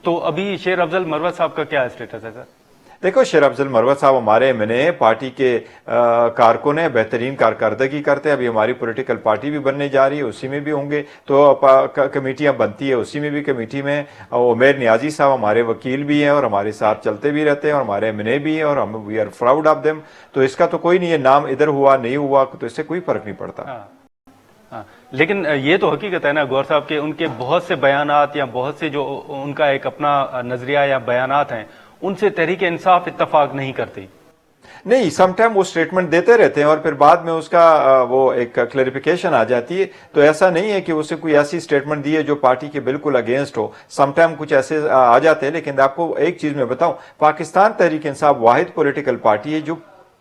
تو ابھی شیر افضل مروت صاحب کا کیا اسٹیٹس ہے سر؟ دیکھو، شیر افضل مروت صاحب ہمارے MNA پارٹی کے کارکن ہیں، بہترین کارکردگی کرتے ہیں. ابھی ہماری پولیٹیکل پارٹی بھی بننے جا رہی ہے، اسی میں بھی ہوں گے. تو کمیٹیاں بنتی ہے، اسی میں بھی کمیٹی میں عمیر نیازی صاحب ہمارے وکیل بھی ہیں اور ہمارے ساتھ چلتے بھی رہتے ہیں اور ہمارے MNA بھی ہیں اور ہم we are proud of them. تو اس کا تو کوئی نہیں ہے، نام ادھر ہوا نہیں ہوا تو اس سے کوئی فرق نہیں پڑتا. ہاں، لیکن یہ تو حقیقت ہے نا گور صاحب کہ ان کے بہت سے بیانات یا بہت سے جو ان کا ایک اپنا نظریہ یا بیانات ہیں ان سے تحریک انصاف اتفاق نہیں کرتی. نہیں، سم ٹائم وہ اسٹیٹمنٹ دیتے رہتے ہیں اور پھر بعد میں اس کا وہ ایک کلیریفیکیشن آ جاتی ہے. تو ایسا نہیں ہے کہ اسے کوئی ایسی اسٹیٹمنٹ دی ہے جو پارٹی کے بالکل اگینسٹ ہو. سم ٹائم کچھ ایسے آ جاتے ہیں. لیکن آپ کو ایک چیز میں بتاؤں، پاکستان تحریک انصاف واحد پولیٹیکل پارٹی ہے جو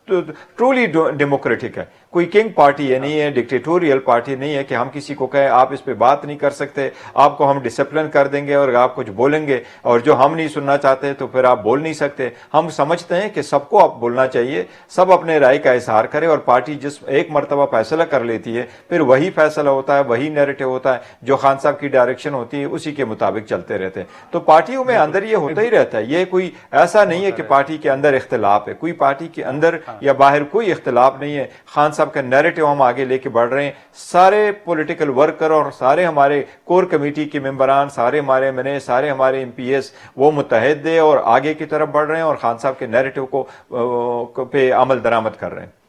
ٹرولی ڈیموکریٹک ہے. کوئی کنگ پارٹی ہے نہیں ہے، ڈکٹیٹوریل پارٹی نہیں ہے کہ ہم کسی کو کہیں آپ اس پہ بات نہیں کر سکتے، آپ کو ہم ڈسپلن کر دیں گے اور آپ کچھ بولیں گے اور جو ہم نہیں سننا چاہتے تو پھر آپ بول نہیں سکتے. ہم سمجھتے ہیں کہ سب کو آپ بولنا چاہیے، سب اپنے رائے کا اظہار کرے اور پارٹی جس ایک مرتبہ فیصلہ کر لیتی ہے پھر وہی فیصلہ ہوتا ہے، وہی نیریٹو ہوتا ہے، جو خان صاحب کی ڈائریکشن ہوتی ہے اسی کے مطابق چلتے رہتے ہیں. تو پارٹیوں میں اندر یہ ہوتا ہی رہتا ہے. یہ کوئی ایسا نہیں ہے کہ پارٹی کے اندر اختلاف ہے. کوئی پارٹی کے اندر یا باہر کوئی اختلاف نہیں ہے. خان صاحب کا نیریٹو ہم آگے لے کے بڑھ رہے ہیں. سارے پولیٹیکل ورکر اور سارے ہمارے کور کمیٹی کے ممبران، سارے ہمارے MNA، سارے ہمارے MPs وہ متحد ہیں اور آگے کی طرف بڑھ رہے ہیں اور خان صاحب کے نیریٹو کو پہ عمل درآمد کر رہے ہیں.